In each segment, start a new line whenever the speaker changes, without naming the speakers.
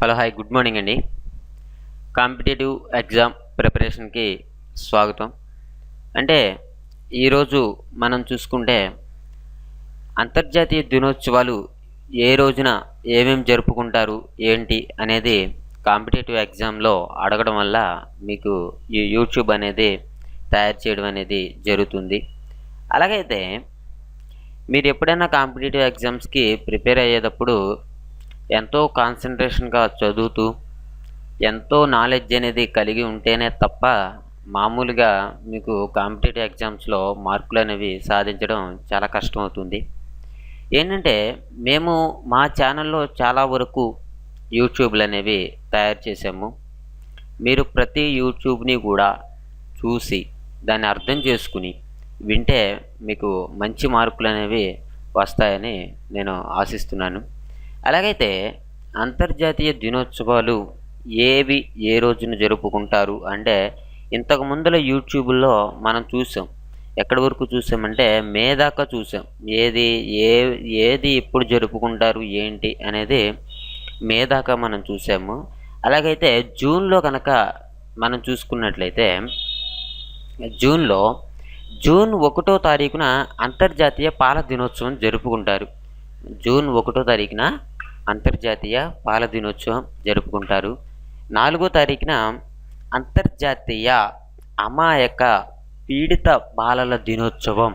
Hello hi good morning అండి. Competitive exam ప్రిపరేషన్కి స్వాగతం. అంటే ఈరోజు మనం చూసుకుంటే అంతర్జాతీయ దినోత్సవాలు ఏ రోజున ఏమేమి జరుపుకుంటారు ఏంటి అనేది కాంపిటేటివ్ ఎగ్జామ్లో అడగడం వల్ల మీకు ఈ యూట్యూబ్ అనేది తయారు చేయడం అనేది జరుగుతుంది. అలాగైతే మీరు ఎప్పుడైనా కాంపిటేటివ్ ఎగ్జామ్స్కి ప్రిపేర్ అయ్యేటప్పుడు ఎంతో కాన్సన్ట్రేషన్గా చదువుతూ ఎంతో నాలెడ్జ్ అనేది కలిగి ఉంటేనే తప్ప మామూలుగా మీకు కాంపిటేటివ్ ఎగ్జామ్స్లో మార్కులు అనేవి సాధించడం చాలా కష్టమవుతుంది. ఏంటంటే మేము మా ఛానల్లో చాలా వరకు యూట్యూబ్లు అనేవి తయారు చేసాము. మీరు ప్రతి యూట్యూబ్ని కూడా చూసి దాన్ని అర్థం చేసుకుని వింటే మీకు మంచి మార్కులు అనేవి వస్తాయని నేను ఆశిస్తున్నాను. అలాగైతే అంతర్జాతీయ దినోత్సవాలు ఏవి ఏ రోజున జరుపుకుంటారు అంటే ఇంతకు ముందుల యూట్యూబ్లో మనం చూసాం. ఎక్కడి వరకు చూసామంటే మే దాకా చూసాం. ఏది ఎప్పుడు జరుపుకుంటారు ఏంటి అనేది మే దాకా మనం చూసాము. అలాగైతే జూన్లో కనుక మనం చూసుకున్నట్లయితే జూన్ 1వ తారీఖున అంతర్జాతీయ పాల దినోత్సవం జరుపుకుంటారు. జూన్ 1వ తారీఖున అంతర్జాతీయ పాల దినోత్సవం జరుపుకుంటారు. 4వ తారీఖున అంతర్జాతీయ అమాయక పీడిత బాలల దినోత్సవం,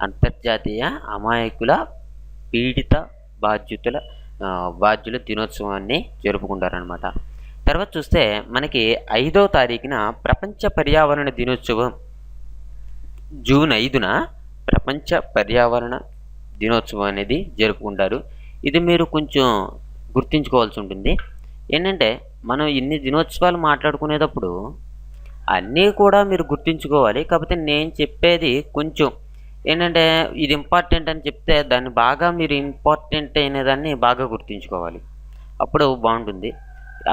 అంతర్జాతీయ అమాయకుల పీడిత బాధ్యుల దినోత్సవాన్ని జరుపుకుంటారనమాట. తర్వాత చూస్తే మనకి 5వ తారీఖున ప్రపంచ పర్యావరణ దినోత్సవం, జూన్ 5న ప్రపంచ పర్యావరణ దినోత్సవం అనేది జరుపుకుంటారు. ఇది మీరు కొంచెం గుర్తుంచుకోవాల్సి ఉంటుంది. ఏంటంటే మనం ఇన్ని దినోత్సవాలు మాట్లాడుకునేటప్పుడు అన్నీ కూడా మీరు గుర్తుంచుకోవాలి. కాకపోతే నేను చెప్పేది కొంచెం ఏంటంటే ఇది ఇంపార్టెంట్ అని చెప్తే దాన్ని బాగా మీరు ఇంపార్టెంట్ అయినదాన్ని బాగా గుర్తుంచుకోవాలి. అప్పుడు బాగుంటుంది.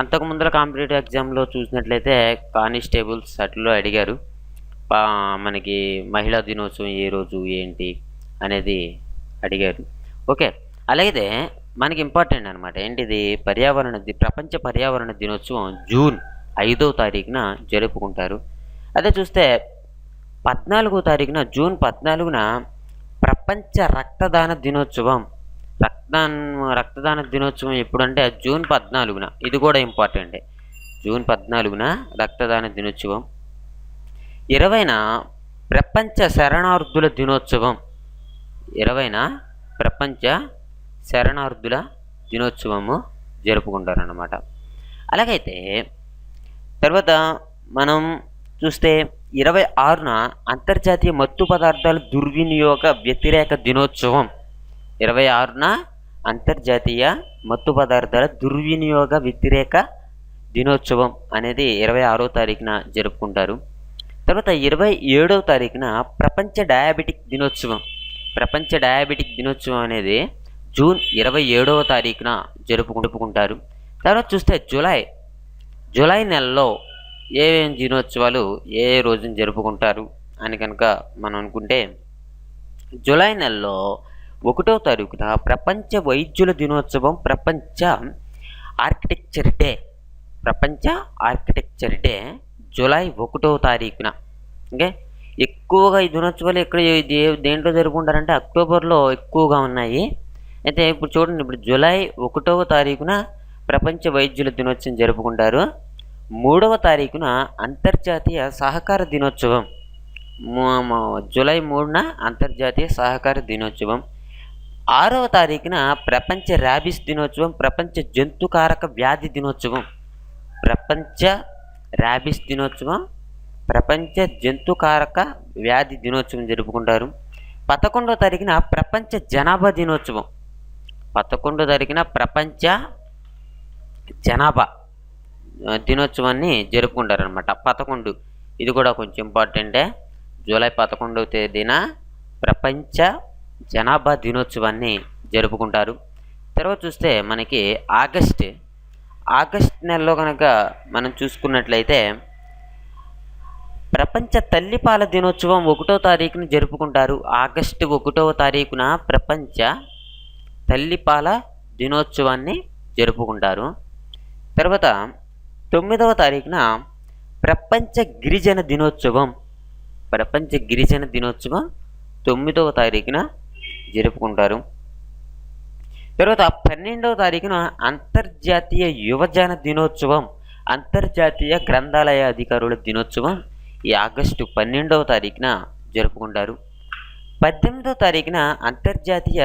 అంతకుముందర కాంపిటేటివ్ ఎగ్జామ్లో చూసినట్లయితే కానిస్టేబుల్స్ అట్లలో అడిగారు, మనకి మహిళా దినోత్సవం ఏ రోజు ఏంటి అనేది అడిగారు. ఓకే, అలాగే మనకి ఇంపార్టెంట్ అనమాట. ఏంటిది? ప్రపంచ పర్యావరణ దినోత్సవం జూన్ 5వ తారీఖున జరుపుకుంటారు. అదే చూస్తే 14వ తారీఖున జూన్ 14న ప్రపంచ రక్తదాన దినోత్సవం. రక్తదాన దినోత్సవం ఎప్పుడంటే జూన్ 14న. ఇది కూడా ఇంపార్టెంటే. జూన్ 14న రక్తదాన దినోత్సవం. 20న ప్రపంచ శరణార్థుల దినోత్సవం. 20న ప్రపంచ శరణార్థుల దినోత్సవము జరుపుకుంటారన్నమాట. అలాగైతే తర్వాత మనం చూస్తే 26న అంతర్జాతీయ మత్తు పదార్థాల దుర్వినియోగ వ్యతిరేక దినోత్సవం. 26న అంతర్జాతీయ మత్తు పదార్థాల దుర్వినియోగ వ్యతిరేక దినోత్సవం అనేది 26వ తారీఖున జరుపుకుంటారు. తర్వాత 27వ తారీఖున ప్రపంచ డయాబెటిక్ దినోత్సవం. ప్రపంచ డయాబెటిక్ దినోత్సవం అనేది జూన్ 27వ తారీఖున జరుపుకుంటారు. తర్వాత చూస్తే జూలై నెలలో ఏమేమి దినోత్సవాలు ఏ రోజున జరుపుకుంటారు అని కనుక మనం అనుకుంటే జూలై నెలలో 1వ తారీఖున ప్రపంచ వైద్యుల దినోత్సవం, ప్రపంచ ఆర్కిటెక్చర్ డే జూలై 1వ తారీఖున. ఓకే, ఎక్కువగా ఈ దినోత్సవాలు ఎక్కడ దేంట్లో జరుపుకుంటారంటే అక్టోబర్లో ఎక్కువగా ఉన్నాయి. అయితే ఇప్పుడు చూడండి, ఇప్పుడు జూలై 1వ తారీఖున ప్రపంచ వైద్యుల దినోత్సవం జరుపుకుంటారు. 3వ తారీఖున అంతర్జాతీయ సహకార దినోత్సవం. జూలై 3న అంతర్జాతీయ సహకార దినోత్సవం. 6వ తారీఖున ప్రపంచ ర్యాబిస్ దినోత్సవం, ప్రపంచ జంతుకారక వ్యాధి దినోత్సవం. ప్రపంచ ర్యాబిస్ దినోత్సవం, ప్రపంచ జంతుకారక వ్యాధి దినోత్సవం జరుపుకుంటారు. 11వ తారీఖున ప్రపంచ జనాభా దినోత్సవం. 11వ తారీఖున ప్రపంచ జనాభా దినోత్సవాన్ని జరుపుకుంటారనమాట. 11 ఇది కూడా కొంచెం ఇంపార్టెంటే. జూలై 11వ తేదీన ప్రపంచ జనాభా దినోత్సవాన్ని జరుపుకుంటారు. తర్వాత చూస్తే మనకి ఆగస్ట్ నెలలో కనుక మనం చూసుకున్నట్లయితే ప్రపంచ తల్లిపాల దినోత్సవం 1వ తారీఖున జరుపుకుంటారు. ఆగస్టు 1వ తారీఖున ప్రపంచ తల్లిపాల దినోత్సవాన్ని జరుపుకుంటారు. తర్వాత 9వ తారీఖున ప్రపంచ గిరిజన దినోత్సవం. ప్రపంచ గిరిజన దినోత్సవం 9వ తారీఖున జరుపుకుంటారు. తర్వాత 12వ తారీఖున అంతర్జాతీయ యువజన దినోత్సవం, అంతర్జాతీయ గ్రంథాలయ అధికారుల దినోత్సవం ఈ ఆగస్టు 12వ తారీఖున జరుపుకుంటారు. 18వ తారీఖున అంతర్జాతీయ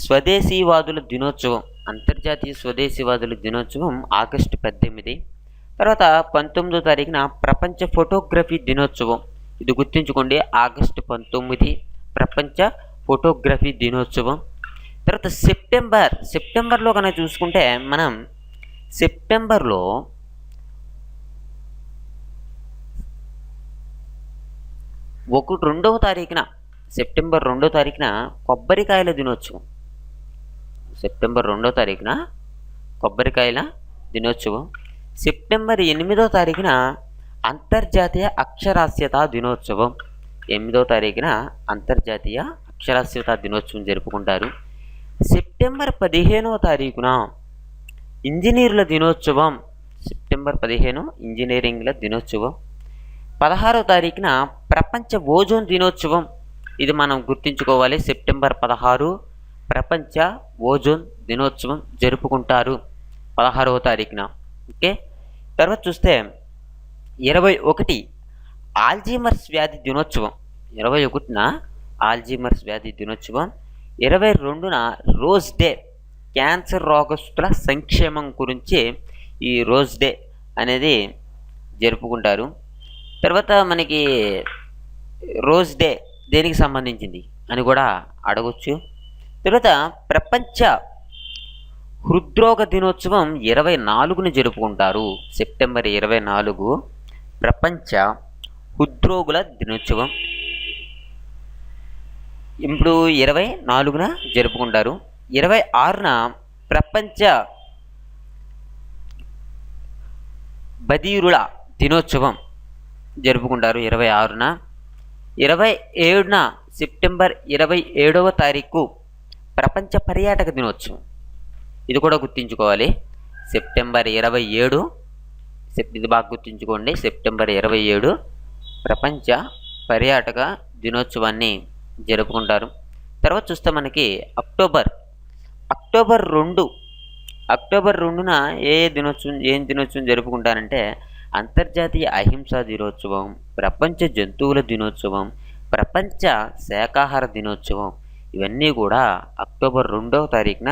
స్వదేశీవాదుల దినోత్సవం, అంతర్జాతీయ స్వదేశీవాదుల దినోత్సవం ఆగస్టు 18. తర్వాత 19వ తారీఖున ప్రపంచ ఫోటోగ్రఫీ దినోత్సవం. ఇది గుర్తుంచుకోండి, ఆగస్టు 19 ప్రపంచ ఫోటోగ్రఫీ దినోత్సవం. తర్వాత సెప్టెంబర్లో కనుక చూసుకుంటే మనం సెప్టెంబర్లో సెప్టెంబర్ 2వ తారీఖున కొబ్బరికాయల దినోత్సవం. సెప్టెంబర్ 2వ తారీఖున కొబ్బరికాయల దినోత్సవం. సెప్టెంబర్ 8వ తారీఖున అంతర్జాతీయ అక్షరాస్యతా దినోత్సవం. 8వ తారీఖున అంతర్జాతీయ అక్షరాస్యతా దినోత్సవం జరుపుకుంటారు. సెప్టెంబర్ 15వ తారీఖున ఇంజనీర్ల దినోత్సవం. సెప్టెంబర్ 15 ఇంజనీరింగ్ల దినోత్సవం. 16వ తారీఖున ప్రపంచ ఓజోన్ దినోత్సవం. ఇది మనం గుర్తుంచుకోవాలి. సెప్టెంబర్ 16 ప్రపంచ ఓజోన్ దినోత్సవం జరుపుకుంటారు 16వ తారీఖున. ఓకే, తర్వాత చూస్తే 21 ఆల్జీమర్స్ వ్యాధి దినోత్సవం. 21న ఆల్జీమర్స్ వ్యాధి దినోత్సవం. 22న రోజ్ డే, క్యాన్సర్ రోగస్తుల సంక్షేమం గురించి ఈ రోజ్ డే అనేది జరుపుకుంటారు. తర్వాత మనకి రోజ్ డే దేనికి సంబంధించింది అని కూడా అడగొచ్చు. తర్వాత ప్రపంచ హృద్రోగ దినోత్సవం 24న జరుపుకుంటారు. సెప్టెంబర్ 24 ప్రపంచ హృద్రోగుల దినోత్సవం. ఇప్పుడు 24న జరుపుకుంటారు. 26న ప్రపంచ బధిరుల దినోత్సవం జరుపుకుంటారు 26న. 27న సెప్టెంబర్ 27వ తారీఖు ప్రపంచ పర్యాటక దినోత్సవం. ఇది కూడా గుర్తుంచుకోవాలి. సెప్టెంబర్ 27, ఇది బాగా గుర్తుంచుకోండి. సెప్టెంబర్ 27 ప్రపంచ పర్యాటక దినోత్సవాన్ని జరుపుకుంటారు. తర్వాత చూస్తే మనకి అక్టోబర్ 2న ఏం దినోత్సవం జరుపుకుంటారంటే అంతర్జాతీయ అహింసా దినోత్సవం, ప్రపంచ జంతువుల దినోత్సవం, ప్రపంచ శాకాహార దినోత్సవం. ఇవన్నీ కూడా అక్టోబర్ 2వ తారీఖున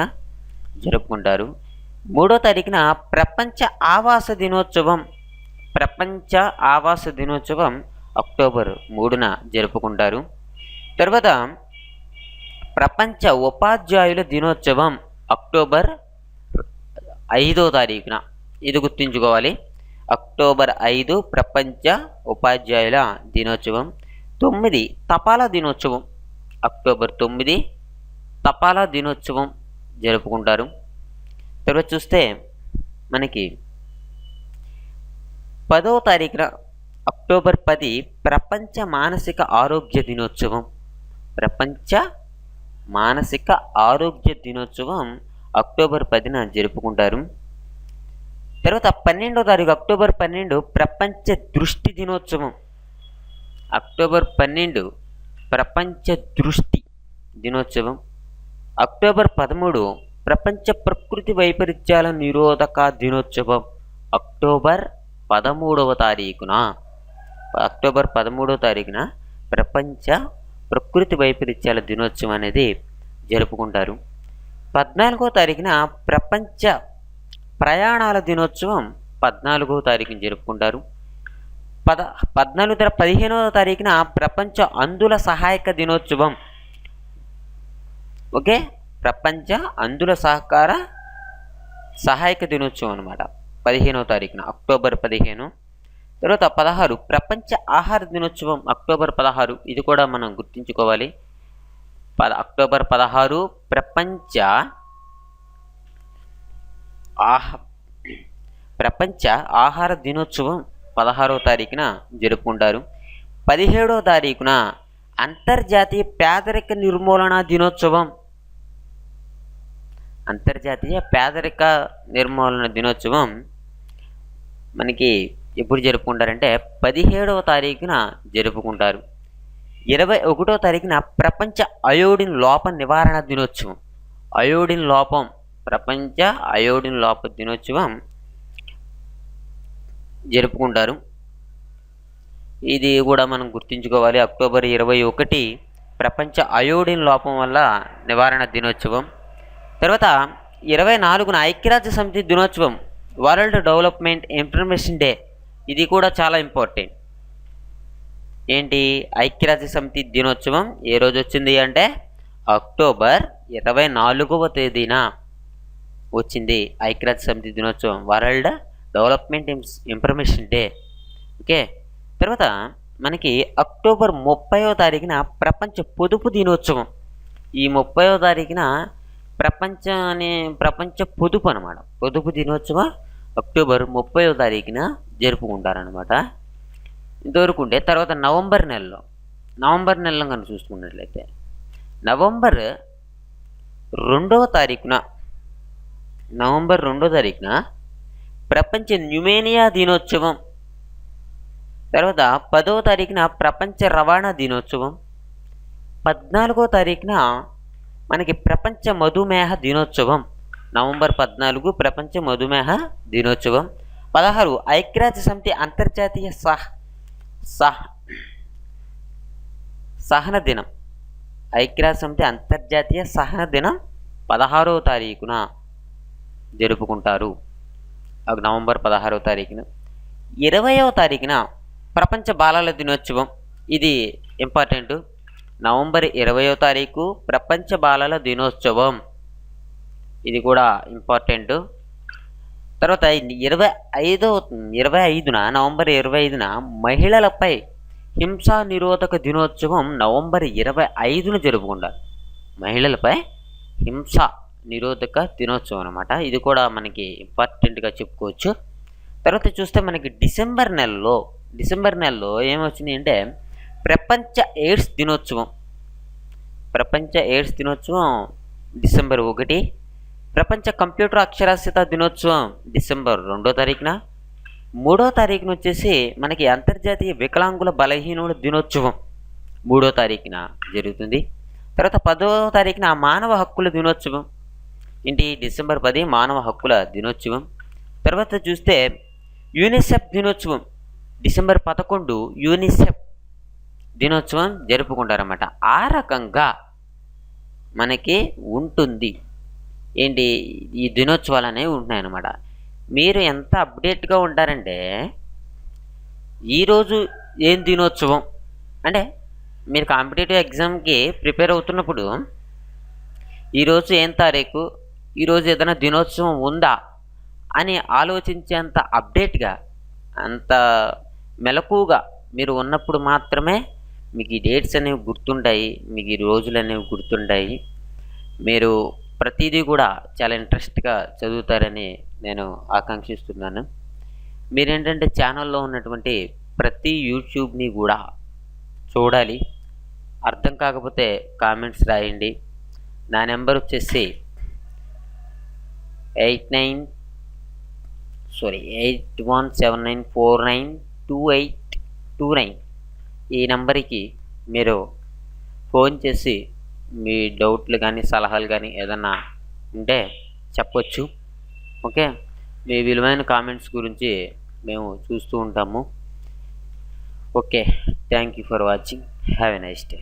జరుపుకుంటారు. 3వ తారీఖున ప్రపంచ ఆవాస దినోత్సవం. ప్రపంచ ఆవాస దినోత్సవం అక్టోబర్ 3న జరుపుకుంటారు. తర్వాత ప్రపంచ ఉపాధ్యాయుల దినోత్సవం అక్టోబర్ 5వ తారీఖున. ఇది గుర్తుంచుకోవాలి. అక్టోబర్ 5 ప్రపంచ ఉపాధ్యాయుల దినోత్సవం. 9 తపాలా దినోత్సవం. అక్టోబర్ 9 తపాలా దినోత్సవం జరుపుకుంటారు. తర్వాత చూస్తే మనకి 10వ తారీఖున అక్టోబర్ 10 ప్రపంచ మానసిక ఆరోగ్య దినోత్సవం. ప్రపంచ మానసిక ఆరోగ్య దినోత్సవం అక్టోబర్ 10న జరుపుకుంటారు. తర్వాత 12వ తారీఖు అక్టోబర్ 12 ప్రపంచ దృష్టి దినోత్సవం. అక్టోబర్ 12 ప్రపంచ దృష్టి దినోత్సవం. అక్టోబర్ 13 ప్రపంచ ప్రకృతి వైపరీత్యాల నిరోధక దినోత్సవం. అక్టోబర్ 13వ తారీఖున ప్రపంచ ప్రకృతి వైపరీత్యాల దినోత్సవం అనేది జరుపుకుంటారు. 14వ తారీఖున ప్రపంచ ప్రయాణాల దినోత్సవం 14వ తారీఖున జరుపుకుంటారు. 15వ తారీఖున ప్రపంచ అంధుల సహాయక దినోత్సవం. ఓకే, ప్రపంచ అంధుల సహాయక దినోత్సవం అనమాట 15వ తారీఖున అక్టోబర్ 15. తర్వాత 16 ప్రపంచ ఆహార దినోత్సవం అక్టోబర్ 16. ఇది కూడా మనం గుర్తుంచుకోవాలి. అక్టోబర్ 16 ప్రపంచ ఆహార దినోత్సవం 16వ తారీఖున జరుపుకుంటారు. 17వ తారీఖున అంతర్జాతీయ పేదరిక నిర్మూలన దినోత్సవం. అంతర్జాతీయ పేదరిక నిర్మూలన దినోత్సవం మనకి ఎప్పుడు జరుపుకుంటారంటే 17వ తారీఖున జరుపుకుంటారు. 21వ తారీఖున ప్రపంచ అయోడిన్ లోప నివారణ దినోత్సవం. ప్రపంచ అయోడిన్ లోప దినోత్సవం జరుపుకుంటారు. ఇది కూడా మనం గుర్తుంచుకోవాలి. అక్టోబర్ 21 ప్రపంచ అయోడిన్ లోపం వల్ల నివారణ దినోత్సవం. తర్వాత 24న ఐక్యరాజ్య సమితి దినోత్సవం, వరల్డ్ డెవలప్మెంట్ ఇన్ఫర్మేషన్ డే. ఇది కూడా చాలా ఇంపార్టెంట్. ఏంటి? ఐక్యరాజ్య సమితి దినోత్సవం ఏ రోజు వచ్చింది అంటే అక్టోబర్ 24వ తేదీన వచ్చింది ఐక్యరాజ్య సమితి దినోత్సవం, world development information day. Okay. తర్వాత మనకి అక్టోబర్ 30వ తారీఖున ప్రపంచ పొదుపు దినోత్సవం. ఈ 30వ తారీఖున ప్రపంచ పొదుపు అనమాట. పొదుపు దినోత్సవం అక్టోబర్ 30వ తారీఖున జరుపుకుంటారనమాట. ఇంతవరకు ఉంటే తర్వాత నవంబర్ నెలలో కనుక చూసుకున్నట్లయితే నవంబర్ 2వ తారీఖున ప్రపంచ న్యూమోనియా దినోత్సవం. తర్వాత 10వ తారీఖున ప్రపంచ రవాణా దినోత్సవం. 14వ తారీఖున మనకి ప్రపంచ మధుమేహ దినోత్సవం. నవంబర్ 14 ప్రపంచ మధుమేహ దినోత్సవం. 16 ఐక్యరాజ్య సమితి అంతర్జాతీయ సహన దినం. ఐక్యరాజ్య సమితి అంతర్జాతీయ సహన దినం 16వ తారీఖున జరుపుకుంటారు. నవంబర్ 16వ తారీఖున. 20వ తారీఖున ప్రపంచ బాలల దినోత్సవం. ఇది ఇంపార్టెంట్. నవంబర్ 20వ తారీఖు ప్రపంచ బాలల దినోత్సవం. ఇది కూడా ఇంపార్టెంట్. తర్వాత 25న నవంబర్ 25న మహిళలపై హింసా నిరోధక దినోత్సవం నవంబర్ 25న జరుపుకుంటారు. మహిళలపై హింస నిరోధక దినోత్సవం అనమాట. ఇది కూడా మనకి ఇంపార్టెంట్గా చెప్పుకోవచ్చు. తర్వాత చూస్తే మనకి డిసెంబర్ నెలలో ఏమొచ్చింది అంటే ప్రపంచ ఎయిడ్స్ దినోత్సవం. డిసెంబర్ 1. ప్రపంచ కంప్యూటర్ అక్షరాస్యత దినోత్సవం డిసెంబర్ 2వ తారీఖున. 3వ తారీఖున వచ్చేసి మనకి అంతర్జాతీయ వికలాంగుల బలహీనుల దినోత్సవం 3వ తారీఖున జరుగుతుంది. తర్వాత 10వ తారీఖున మానవ హక్కుల దినోత్సవం. డిసెంబర్ 10 మానవ హక్కుల దినోత్సవం. తర్వాత చూస్తే యూనిసెఫ్ దినోత్సవం డిసెంబర్ 11 యూనిసెఫ్ దినోత్సవం జరుపుకుంటారన్నమాట. ఆ రకంగా మనకి ఉంటుంది. ఈ దినోత్సవాలు అనేవి ఉంటున్నాయన్నమాట. మీరు ఎంత అప్డేట్గా ఉంటారంటే ఈరోజు ఏం దినోత్సవం అంటే మీరు కాంపిటేటివ్ ఎగ్జామ్కి ప్రిపేర్ అవుతున్నప్పుడు ఈరోజు ఏం తారీఖు, ఈరోజు ఏదైనా దినోత్సవం ఉందా అని ఆలోచించేంత అప్డేట్గా, అంత మెలకుగా మీరు ఉన్నప్పుడు మాత్రమే మీకు ఈ డేట్స్ అనేవి గుర్తుంటాయి, మీకు ఈ రోజులు అనేవి గుర్తుంటాయి. మీరు ప్రతిదీ కూడా చాలా ఇంట్రెస్ట్గా చదువుతారని నేను ఆకాంక్షిస్తున్నాను. మీరేంటంటే ఛానల్లో ఉన్నటువంటి ప్రతి యూట్యూబ్ని కూడా చూడాలి. అర్థం కాకపోతే కామెంట్స్ రాయండి. నా నెంబర్ వచ్చేసి 8179492829. ఈ నెంబర్కి మీరు ఫోన్ చేసి మీ డౌట్లు కానీ సలహాలు కానీ ఏదన్నా ఉంటే చెప్పొచ్చు. ఓకే. మీ విలువైన కామెంట్స్ గురించి మేము చూస్తూ ఉంటాము. Okay. Thank you for watching. Have a nice day.